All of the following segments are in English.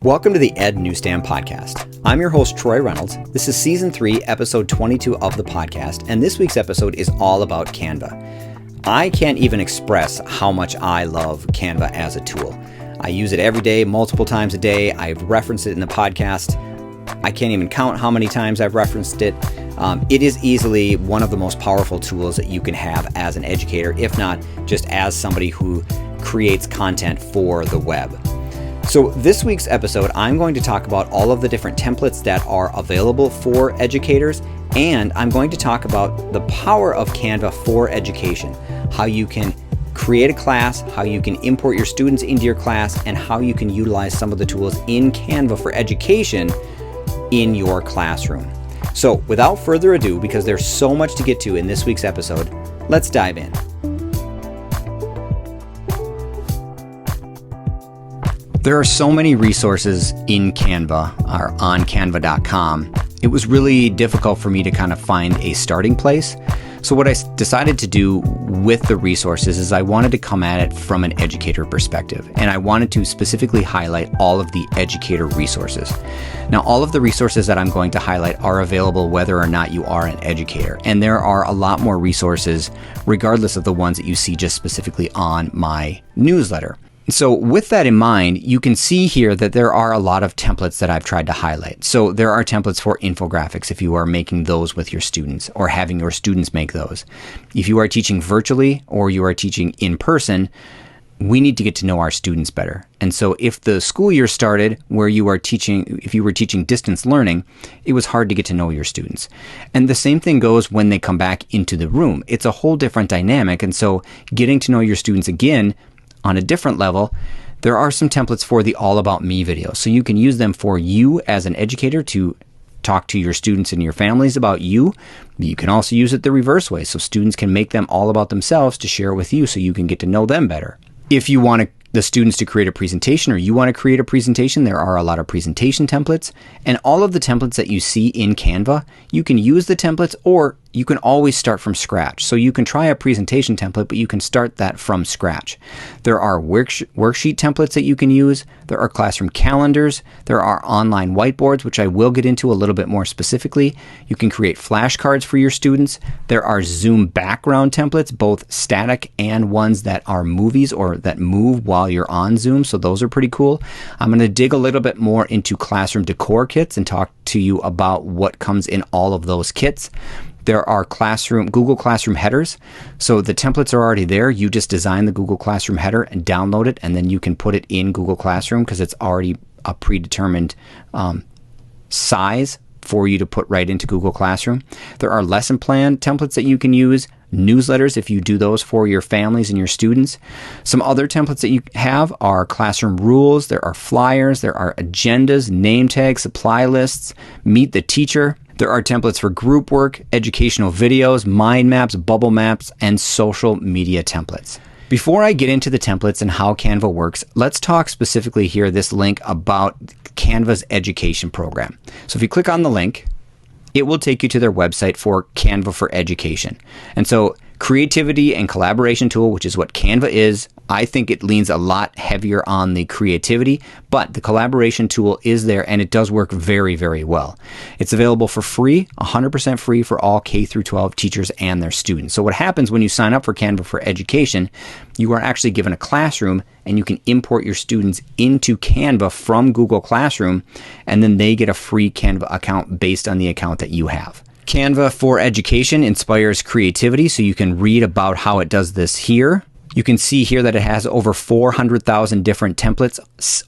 Welcome to the ednewsstand podcast. I'm your host, Troy Reynolds. This is Season 3, Episode 22 of the podcast, and this week's episode is all about Canva. I can't even express how much I love Canva as a tool. I use it every day, multiple times a day. I've referenced it in the podcast. I can't even count how many times I've referenced it. It is easily one of the most powerful tools that you can have as an educator, if not just as somebody who creates content for the web. So this week's episode, I'm going to talk about all of the different templates that are available for educators, and I'm going to talk about the power of Canva for education, how you can create a class, how you can import your students into your class, and how you can utilize some of the tools in Canva for education in your classroom. So without further ado, because there's so much to get to in this week's episode, let's dive in. There are so many resources in Canva or on canva.com. It was really difficult for me to kind of find a starting place. So what I decided to do with the resources is I wanted to come at it from an educator perspective, and I wanted to specifically highlight all of the educator resources. Now, all of the resources that I'm going to highlight are available whether or not you are an educator, and there are a lot more resources regardless of the ones that you see just specifically on my newsletter. So with that in mind, you can see here that there are a lot of templates that I've tried to highlight. So there are templates for infographics if you are making those with your students or having your students make those. If you are teaching virtually or you are teaching in person, we need to get to know our students better. And so if the school year started where you are teaching, if you were teaching distance learning, it was hard to get to know your students. And the same thing goes when they come back into the room. It's a whole different dynamic. And so getting to know your students again, on a different level, there are some templates for the All About Me videos. So you can use them for you as an educator to talk to your students and your families about you. You can also use it the reverse way, so students can make them all about themselves to share with you so you can get to know them better. If you want the students to create a presentation or you want to create a presentation, there are a lot of presentation templates. And all of the templates that you see in Canva, you can use the templates or you can always start from scratch. So you can try a presentation template, but you can start that from scratch. There are worksheet templates that you can use. There are classroom calendars. There are online whiteboards, which I will get into a little bit more specifically. You can create flashcards for your students. There are Zoom background templates, both static and ones that are movies or that move while you're on Zoom. So those are pretty cool. I'm going to dig a little bit more into classroom decor kits and talk to you about what comes in all of those kits. There are Google Classroom headers. So the templates are already there. You just design the Google Classroom header and download it, and then you can put it in Google Classroom because it's already a predetermined size for you to put right into Google Classroom. There are lesson plan templates that you can use, newsletters if you do those for your families and your students. Some other templates that you have are classroom rules, there are flyers, there are agendas, name tags, supply lists, meet the teacher. There are templates for group work, educational videos, mind maps, bubble maps, and social media templates. Before I get into the templates and how Canva works, let's talk specifically here this link about Canva's education program. So if you click on the link, it will take you to their website for Canva for Education. And so creativity and collaboration tool, which is what Canva is, I think it leans a lot heavier on the creativity, but the collaboration tool is there and it does work very, very well. It's available for free, 100% free for all K through 12 teachers and their students. So what happens when you sign up for Canva for Education, you are actually given a classroom and you can import your students into Canva from Google Classroom, and then they get a free Canva account based on the account that you have. Canva for Education inspires creativity, so you can read about how it does this here. You can see here that it has over 400,000 different templates,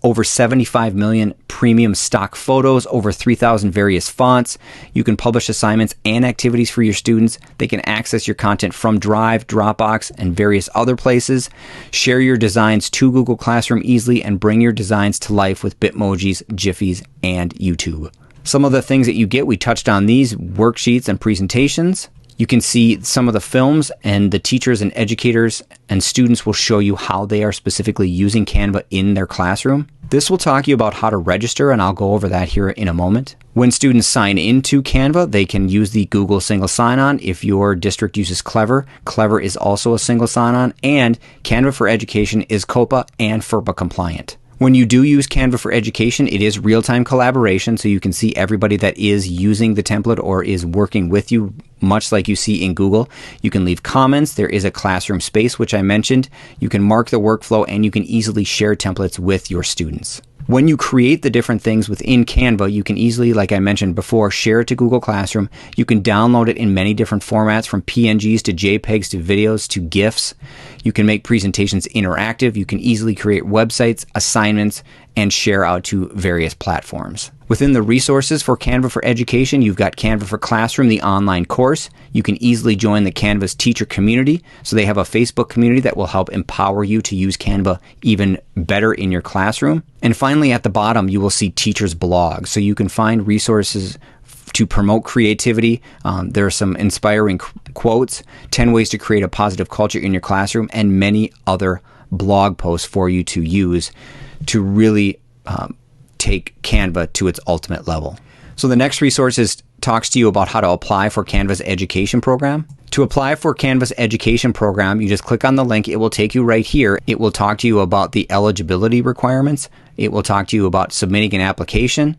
over 75 million premium stock photos, over 3,000 various fonts. You can publish assignments and activities for your students. They can access your content from Drive, Dropbox, and various other places. Share your designs to Google Classroom easily and bring your designs to life with Bitmojis, Jiffies, and YouTube. Some of the things that you get, we touched on these, worksheets and presentations. You can see some of the films, and the teachers and educators and students will show you how they are specifically using Canva in their classroom. This will talk you about how to register, and I'll go over that here in a moment. When students sign into Canva, they can use the Google single sign-on. If your district uses Clever, Clever is also a single sign-on, and Canva for Education is COPA and FERPA compliant. When you do use Canva for Education, it is real-time collaboration, so you can see everybody that is using the template or is working with you, much like you see in Google. You can leave comments. There is a classroom space, which I mentioned. You can mark the workflow, and you can easily share templates with your students. When you create the different things within Canva, you can easily, like I mentioned before, share it to Google Classroom. You can download it in many different formats, from PNGs to JPEGs to videos to GIFs. You can make presentations interactive. You can easily create websites, assignments, and share out to various platforms. Within the resources for Canva for Education, you've got Canva for Classroom, the online course. You can easily join the Canva's teacher community. So they have a Facebook community that will help empower you to use Canva even better in your classroom. And finally, at the bottom, you will see teachers' blogs. So you can find resources to promote creativity. There are some inspiring quotes, 10 ways to create a positive culture in your classroom, and many other blog posts for you to use to really take Canva to its ultimate level. So the next resource talks to you about how to apply for Canva's education program. To apply for Canva's education program, you just click on the link. It will take you right here. It will talk to you about the eligibility requirements. It will talk to you about submitting an application.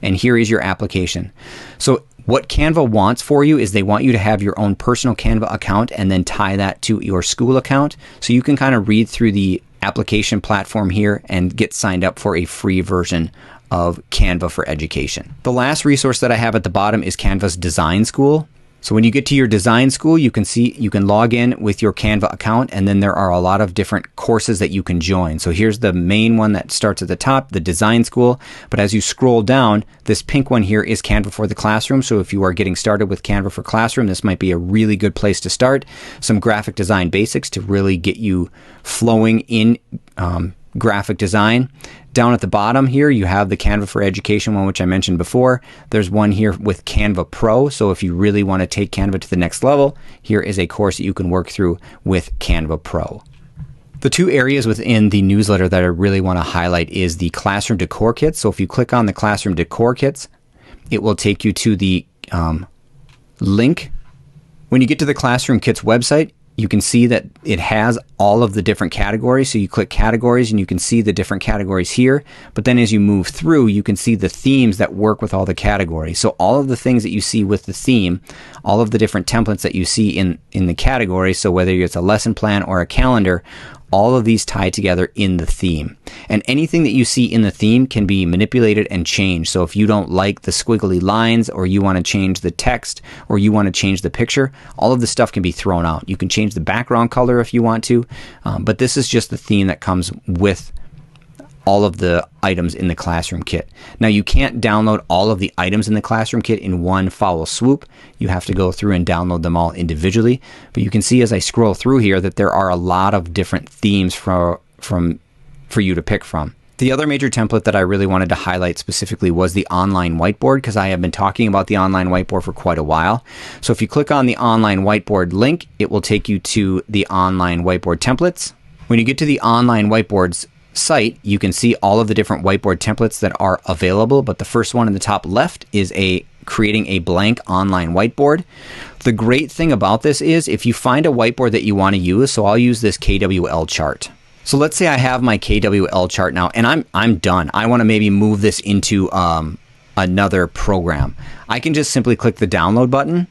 And here is your application. So what Canva wants for you is they want you to have your own personal Canva account and then tie that to your school account. So you can kind of read through the application platform here and get signed up for a free version of Canva for Education. The last resource that I have at the bottom is Canva's Design School. So when you get to your design school, you can log in with your Canva account, and then there are a lot of different courses that you can join. So here's the main one that starts at the top, the design school. But as you scroll down, this pink one here is Canva for the Classroom. So if you are getting started with Canva for Classroom, this might be a really good place to start. Some graphic design basics to really get you flowing in graphic design. Down at the bottom here, you have the Canva for Education one, which I mentioned before. There's one here with Canva Pro. So if you really want to take Canva to the next level, here is a course that you can work through with Canva Pro. The two areas within the newsletter that I really want to highlight is the Classroom Decor Kits. So if you click on the Classroom Decor Kits, it will take you to the link. When you get to the Classroom Kits website, you can see that it has all of the different categories. So you click categories and you can see the different categories here. But then as you move through, you can see the themes that work with all the categories. So all of the things that you see with the theme, all of the different templates that you see in the category, so whether it's a lesson plan or a calendar, all of these tie together in the theme. And anything that you see in the theme can be manipulated and changed. So if you don't like the squiggly lines, or you want to change the text, or you want to change the picture, all of this stuff can be thrown out. You can change the background color if you want to, but this is just the theme that comes with all of the items in the Classroom Kit. Now, you can't download all of the items in the Classroom Kit in one foul swoop. You have to go through and download them all individually. But you can see as I scroll through here that there are a lot of different themes for you to pick from. The other major template that I really wanted to highlight specifically was the online whiteboard, because I have been talking about the online whiteboard for quite a while. So if you click on the online whiteboard link, it will take you to the online whiteboard templates. When you get to the online whiteboards site, you can see all of the different whiteboard templates that are available, but the first one in the top left is creating a blank online whiteboard. The great thing about this is if you find a whiteboard that you want to use, so I'll use this KWL chart. So let's say I have my KWL chart now and I'm done. I want to maybe move this into another program. I can just simply click the download button.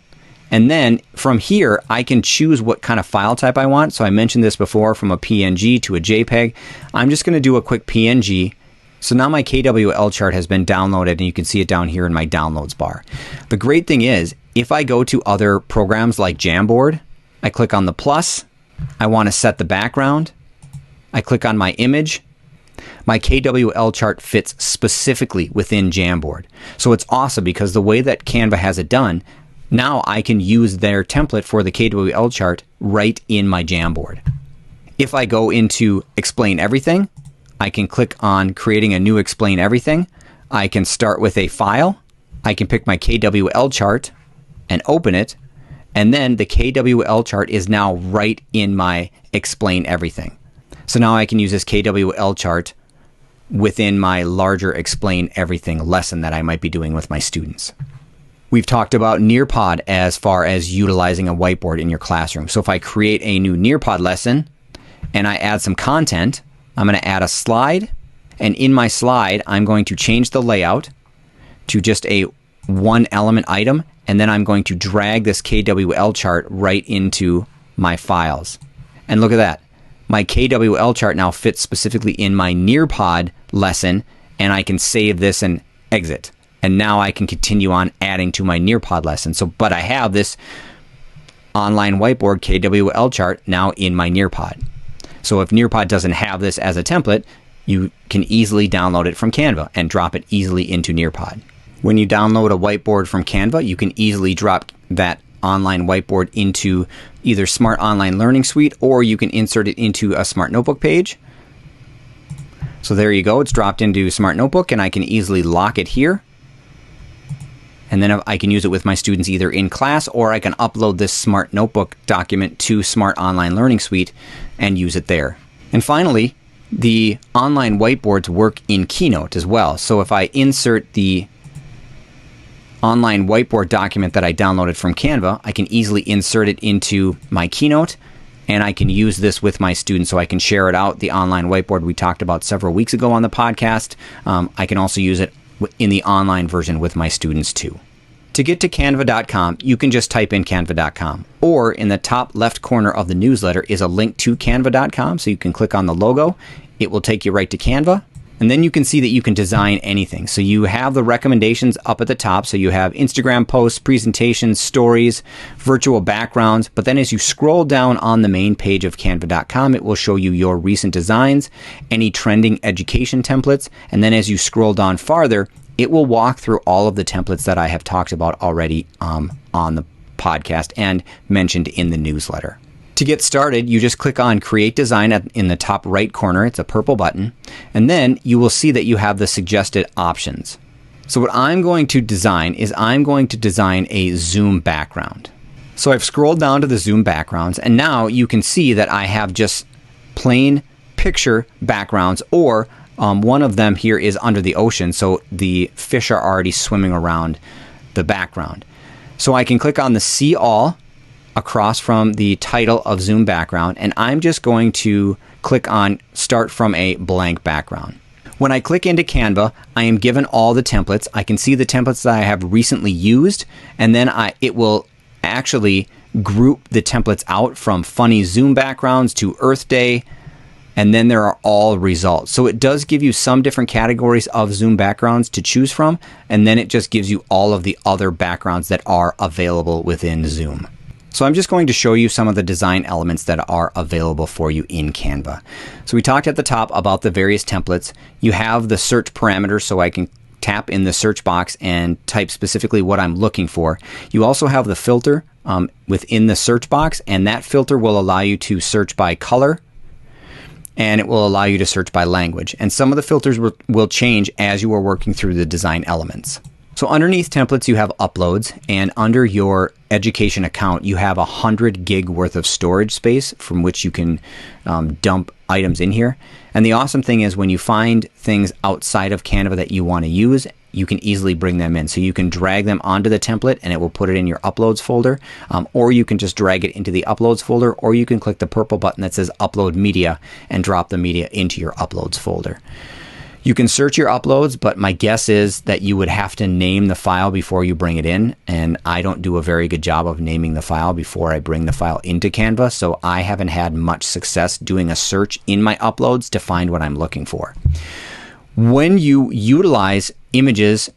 And then from here, I can choose what kind of file type I want. So I mentioned this before, from a PNG to a JPEG. I'm just going to do a quick PNG. So now my KWL chart has been downloaded, and you can see it down here in my downloads bar. The great thing is, if I go to other programs like Jamboard, I click on the plus. I want to set the background. I click on my image. My KWL chart fits specifically within Jamboard. So it's awesome because the way that Canva has it done, now I can use their template for the KWL chart right in my Jamboard. If I go into Explain Everything, I can click on creating a new Explain Everything. I can start with a file. I can pick my KWL chart and open it. And then the KWL chart is now right in my Explain Everything. So now I can use this KWL chart within my larger Explain Everything lesson that I might be doing with my students. We've talked about Nearpod as far as utilizing a whiteboard in your classroom. So if I create a new Nearpod lesson and I add some content, I'm going to add a slide And in my slide, I'm going to change the layout to just a one element item, and then I'm going to drag this KWL chart right into my files. And look at that. My KWL chart now fits specifically in my Nearpod lesson, and I can save this and exit. And now I can continue on adding to my Nearpod lesson. But I have this online whiteboard KWL chart now in my Nearpod. So if Nearpod doesn't have this as a template, you can easily download it from Canva and drop it easily into Nearpod. When you download a whiteboard from Canva, you can easily drop that online whiteboard into either Smart Online Learning Suite, or you can insert it into a Smart Notebook page. So there you go. It's dropped into Smart Notebook, and I can easily lock it here. And then I can use it with my students either in class, or I can upload this Smart Notebook document to Smart Online Learning Suite and use it there. And finally, the online whiteboards work in Keynote as well. So if I insert the online whiteboard document that I downloaded from Canva, I can easily insert it into my Keynote, and I can use this with my students so I can share it out. The online whiteboard we talked about several weeks ago on the podcast. I can also use it in the online version with my students too. To get to canva.com, you can just type in canva.com, or in the top left corner of the newsletter is a link to canva.com, so you can click on the logo. It will take you right to Canva, and then you can see that you can design anything. So you have the recommendations up at the top, so you have Instagram posts, presentations, stories, virtual backgrounds, but then as you scroll down on the main page of canva.com, it will show you your recent designs, any trending education templates, and then as you scroll down farther, it will walk through all of the templates that I have talked about already on the podcast and mentioned in the newsletter. To get started, you just click on Create Design in the top right corner. It's a purple button. And then you will see that you have the suggested options. So what I'm going to design is I'm going to design a Zoom background. So I've scrolled down to the Zoom backgrounds, and now you can see that I have just plain picture backgrounds, or one of them here is under the ocean, so the fish are already swimming around the background. So I can click on the See All across from the title of Zoom background, and I'm just going to click on Start from a Blank Background. When I click into Canva, I am given all the templates. I can see the templates that I have recently used, and then it will actually group the templates out from funny Zoom backgrounds to Earth Day, and then there are all results. So it does give you some different categories of Zoom backgrounds to choose from, and then it just gives you all of the other backgrounds that are available within Zoom. So I'm just going to show you some of the design elements that are available for you in Canva. So we talked at the top about the various templates. You have the search parameters, so I can tap in the search box and type specifically what I'm looking for. You also have the filter within the search box, and that filter will allow you to search by color, and it will allow you to search by language. And some of the filters will change as you are working through the design elements. So underneath templates, you have uploads, and under your education account, you have 100 gig worth of storage space from which you can dump items in here. And the awesome thing is when you find things outside of Canva that you want to use, you can easily bring them in. So you can drag them onto the template and it will put it in your uploads folder, or you can just drag it into the uploads folder, or you can click the purple button that says upload media and drop the media into your uploads folder. You can search your uploads, but my guess is that you would have to name the file before you bring it in, and I don't do a very good job of naming the file before I bring the file into Canva, so I haven't had much success doing a search in my uploads to find what I'm looking for. When you utilize images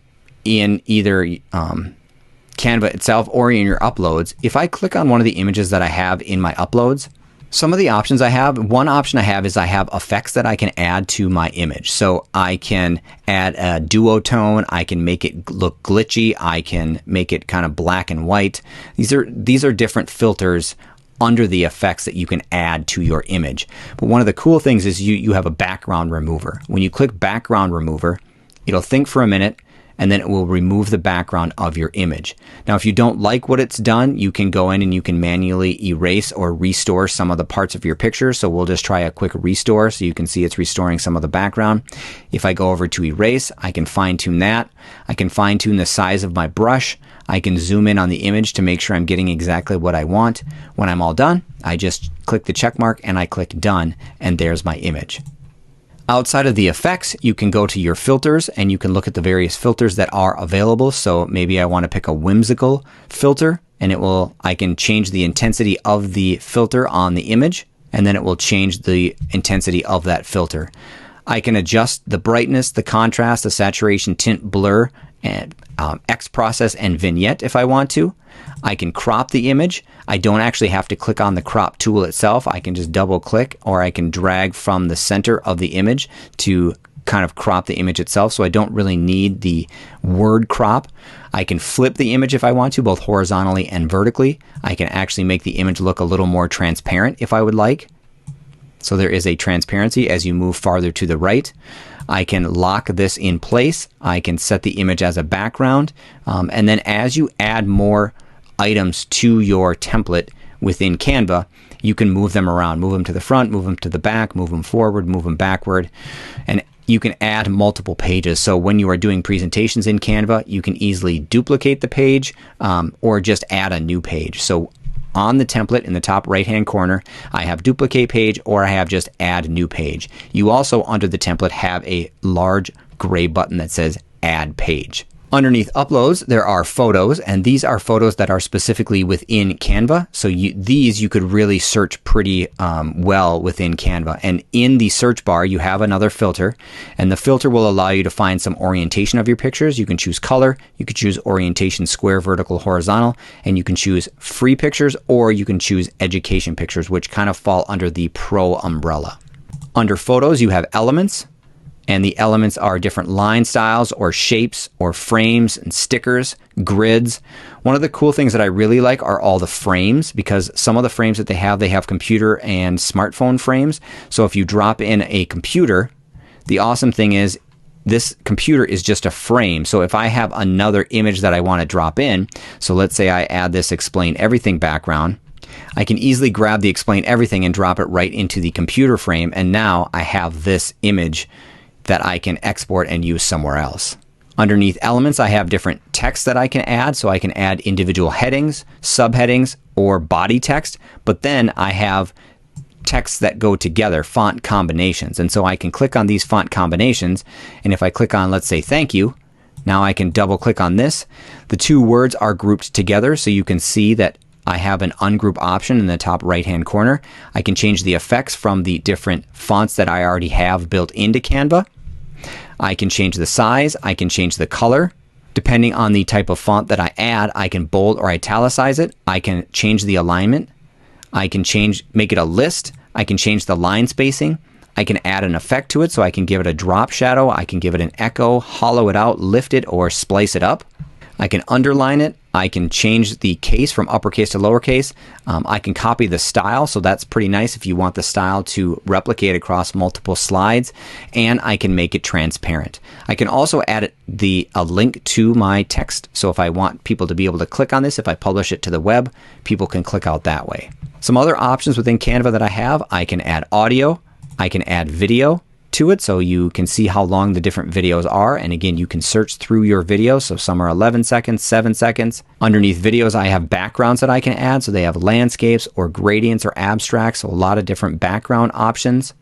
in either Canva itself or in your uploads, if I click on one of the images that I have in my uploads, some of the options I have, one option I have is I have effects that I can add to my image. So I can add a duotone, I can make it look glitchy, I can make it kind of black and white. These are different filters under the effects that you can add to your image. But one of the cool things is you have a background remover. When you click background remover, it'll think for a minute, and then it will remove the background of your image. Now, if you don't like what it's done, you can go in and you can manually erase or restore some of the parts of your picture. So we'll just try a quick restore so you can see it's restoring some of the background. If I go over to erase, I can fine tune that. I can fine tune the size of my brush. I can zoom in on the image to make sure I'm getting exactly what I want. When I'm all done, I just click the check mark and I click done, and there's my image. Outside of the effects, you can go to your filters and you can look at the various filters that are available. So maybe I want to pick a whimsical filter, and I can change the intensity of the filter on the image, and then it will change the intensity of that filter. I can adjust the brightness, the contrast, the saturation, tint, blur, and X process and vignette if I want to. I can crop the image. I don't actually have to click on the crop tool itself. I can just double click, or I can drag from the center of the image to kind of crop the image itself, so I don't really need the word crop. I can flip the image if I want to, both horizontally and vertically. I can actually make the image look a little more transparent if I would like. So there is a transparency as you move farther to the right. I can lock this in place. I can set the image as a background. And then as you add more items to your template within Canva, you can move them around, move them to the front, move them to the back, move them forward, move them backward. And you can add multiple pages. So when you are doing presentations in Canva, you can easily duplicate the page or just add a new page. So on the template in the top right-hand corner, I have duplicate page, or I have just add new page. You also, under the template, have a large gray button that says add page. Underneath uploads, there are photos, and these are photos that are specifically within Canva. So these you could really search pretty well within Canva. And in the search bar, you have another filter, and the filter will allow you to find some orientation of your pictures. You can choose color, you can choose orientation, square, vertical, horizontal, and you can choose free pictures, or you can choose education pictures, which kind of fall under the pro umbrella. Under photos, you have elements. And the elements are different line styles or shapes or frames and stickers, grids. One of the cool things that I really like are all the frames, because some of the frames that they have computer and smartphone frames. So if you drop in a computer, the awesome thing is this computer is just a frame. So if I have another image that I want to drop in, so let's say I add this explain everything background, I can easily grab the explain everything and drop it right into the computer frame. And now I have this image that I can export and use somewhere else. Underneath elements, I have different text that I can add. So I can add individual headings, subheadings, or body text. But then I have texts that go together, font combinations. And so I can click on these font combinations. And if I click on, let's say, thank you, now I can double click on this. The two words are grouped together. So you can see that I have an ungroup option in the top right-hand corner. I can change the effects from the different fonts that I already have built into Canva. I can change the size. I can change the color. Depending on the type of font that I add, I can bold or italicize it. I can change the alignment. I can make it a list. I can change the line spacing. I can add an effect to it, so I can give it a drop shadow. I can give it an echo, hollow it out, lift it, or splice it up. I can underline it. I can change the case from uppercase to lowercase. I can copy the style, so that's pretty nice if you want the style to replicate across multiple slides. And I can make it transparent. I can also add a link to my text. So if I want people to be able to click on this, if I publish it to the web, people can click out that way. Some other options within Canva that I have, I can add audio. I can add video to it, so you can see how long the different videos are. And again, you can search through your videos. So some are 11 seconds, 7 seconds. Underneath videos, I have backgrounds that I can add. So they have landscapes or gradients or abstracts. So a lot of different background options.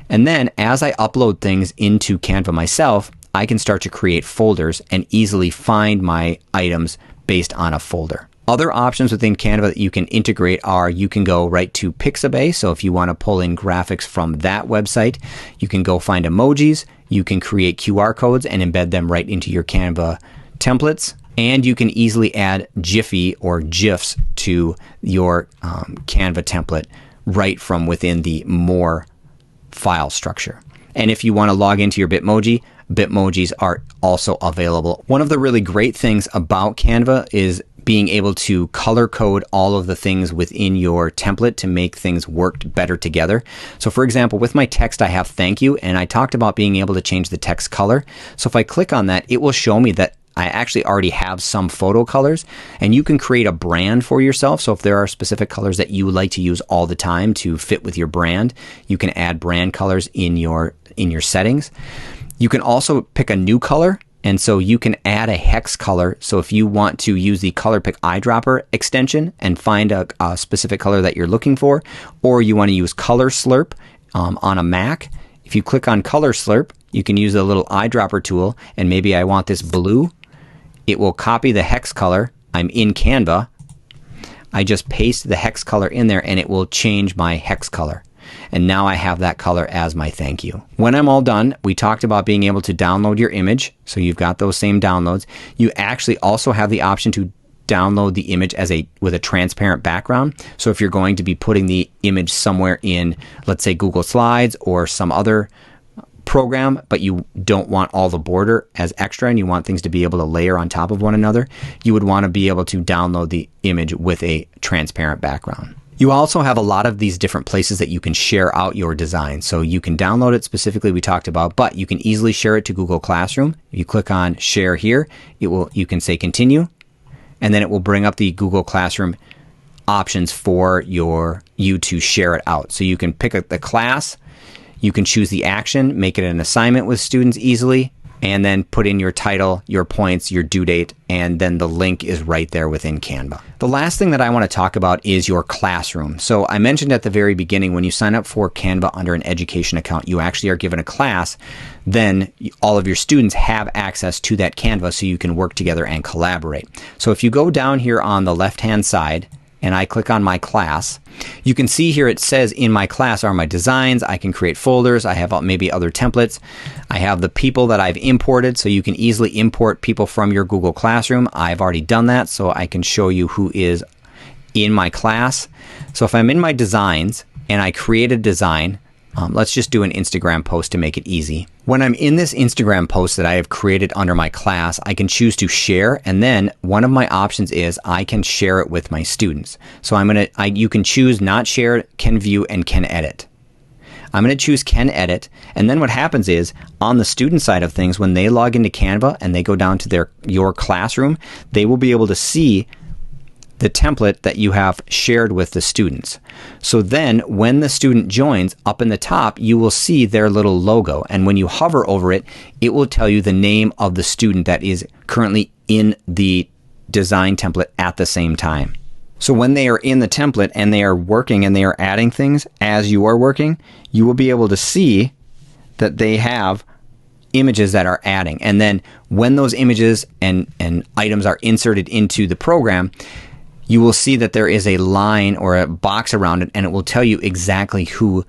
And then as I upload things into Canva myself, I can start to create folders and easily find my items based on a folder. Other options within Canva that you can integrate are, you can go right to Pixabay. So if you want to pull in graphics from that website, you can go find emojis. You can create QR codes and embed them right into your Canva templates. And you can easily add Jiffy or GIFs to your Canva template right from within the more file structure. And if you want to log into your Bitmoji, Bitmojis are also available. One of the really great things about Canva is being able to color code all of the things within your template to make things work better together. So for example, with my text, I have thank you, and I talked about being able to change the text color. So if I click on that, it will show me that I actually already have some photo colors, and you can create a brand for yourself. So if there are specific colors that you would like to use all the time to fit with your brand, you can add brand colors in your settings. You can also pick a new color. And so you can add a hex color. So if you want to use the color pick eyedropper extension and find a specific color that you're looking for, or you want to use color slurp on a Mac, If you click on Color Slurp, you can use the little eyedropper tool, and maybe I want this blue. It will copy the hex color. I'm in Canva. I just paste the hex color in there and it will change my hex color. And now I have that color as my thank you. When I'm all done, we talked about being able to download your image. So you've got those same downloads. You actually also have the option to download the image with a transparent background. So if you're going to be putting the image somewhere in, let's say, Google Slides or some other program, but you don't want all the border as extra and you want things to be able to layer on top of one another, you would want to be able to download the image with a transparent background. You also have a lot of these different places that you can share out your design. So you can download it specifically, we talked about, but you can easily share it to Google Classroom. If you click on share here, you can say continue, and then it will bring up the Google Classroom options for you to share it out. So you can pick the class, you can choose the action, make it an assignment with students easily, and then put in your title, your points, your due date, and then the link is right there within Canva. The last thing that I want to talk about is your classroom. So I mentioned at the very beginning, when you sign up for Canva under an education account, you actually are given a class. Then all of your students have access to that Canva so you can work together and collaborate. So if you go down here on the left-hand side, and I click on my class, you can see here it says in my class are my designs. I can create folders. I have maybe other templates. I have the people that I've imported, so you can easily import people from your Google Classroom. I've already done that, so I can show you who is in my class. So if I'm in my designs and I create a design, let's just do an Instagram post to make it easy. When I'm in this Instagram post that I have created under my class, I can choose to share, and then one of my options is I can share it with my students. So you can choose not share, can view, and can edit. I'm going to choose can edit, and then what happens is on the student side of things, when they log into Canva and they go down to your classroom, they will be able to see the template that you have shared with the students. So then when the student joins, up in the top, you will see their little logo. And when you hover over it, it will tell you the name of the student that is currently in the design template at the same time. So when they are in the template and they are working and they are adding things as you are working, you will be able to see that they have images that are adding. And then when those images and items are inserted into the program, you will see that there is a line or a box around it, and it will tell you exactly who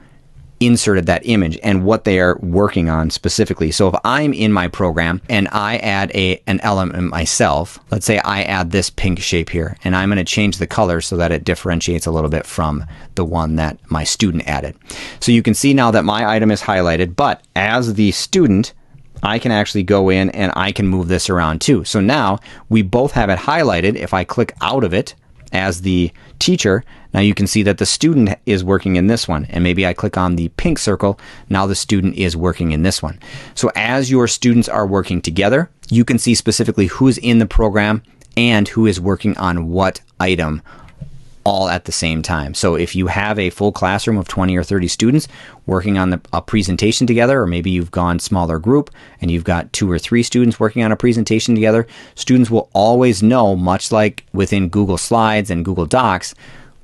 inserted that image and what they are working on specifically. So if I'm in my program and I add an element myself, let's say I add this pink shape here, and I'm going to change the color so that it differentiates a little bit from the one that my student added. So you can see now that my item is highlighted, but as the student, I can actually go in and I can move this around too. So now we both have it highlighted. If I click out of it, as the teacher, now you can see that the student is working in this one, and maybe I click on the pink circle, now the student is working in this one. So as your students are working together, you can see specifically who's in the program and who is working on what item all at the same time. So if you have a full classroom of 20 or 30 students working on a presentation together, or maybe you've gone smaller group and you've got 2 or 3 students working on a presentation together, students will always know, much like within Google Slides and Google Docs,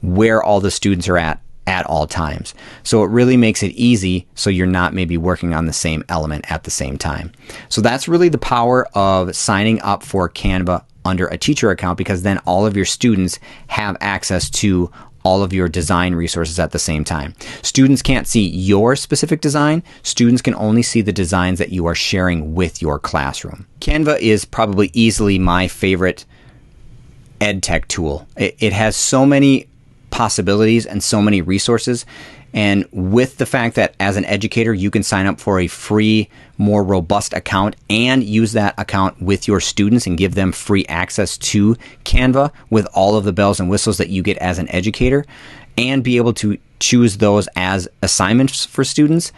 where all the students are at all times. So it really makes it easy so you're not maybe working on the same element at the same time. So that's really the power of signing up for Canva under a teacher account, because then all of your students have access to all of your design resources at the same time. Students can't see your specific design. Students can only see the designs that you are sharing with your classroom. Canva is probably easily my favorite ed tech tool. It has so many possibilities and so many resources. And with the fact that as an educator, you can sign up for a free, more robust account and use that account with your students and give them free access to Canva with all of the bells and whistles that you get as an educator, and be able to choose those as assignments for students,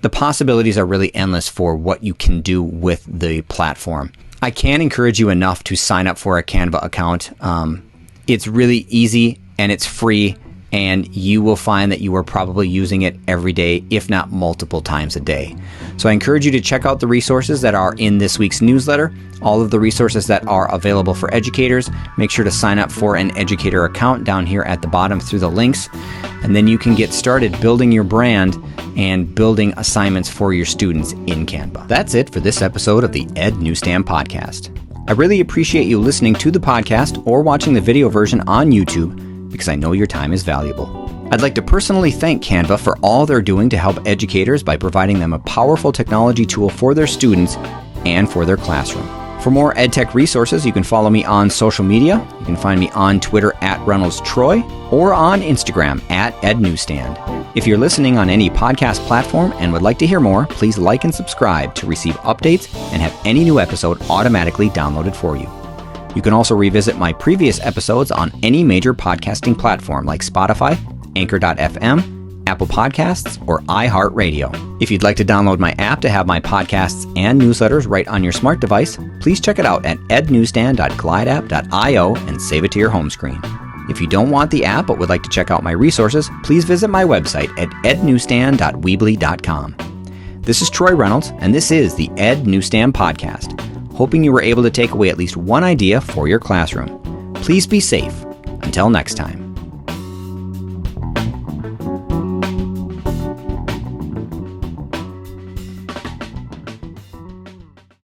the possibilities are really endless for what you can do with the platform. I can't encourage you enough to sign up for a Canva account. It's really easy and it's free. and you will find that you are probably using it every day, if not multiple times a day. So I encourage you to check out the resources that are in this week's newsletter, all of the resources that are available for educators. Make sure to sign up for an educator account down here at the bottom through the links, and then you can get started building your brand and building assignments for your students in Canva. That's it for this episode of the Ed Newsstand Podcast. I really appreciate you listening to the podcast or watching the video version on YouTube, because I know your time is valuable. I'd like to personally thank Canva for all they're doing to help educators by providing them a powerful technology tool for their students and for their classroom. For more EdTech resources, you can follow me on social media. You can find me on Twitter at ReynoldsTroy or on Instagram at ednewsstand. If you're listening on any podcast platform and would like to hear more, please like and subscribe to receive updates and have any new episode automatically downloaded for you. You can also revisit my previous episodes on any major podcasting platform like Spotify, Anchor.fm, Apple Podcasts, or iHeartRadio. If you'd like to download my app to have my podcasts and newsletters right on your smart device, please check it out at ednewsstand.glideapp.io and save it to your home screen. If you don't want the app but would like to check out my resources, please visit my website at ednewsstand.weebly.com. This is Troy Reynolds, and this is the Ed Newsstand Podcast, hoping you were able to take away at least one idea for your classroom. Please be safe. Until next time.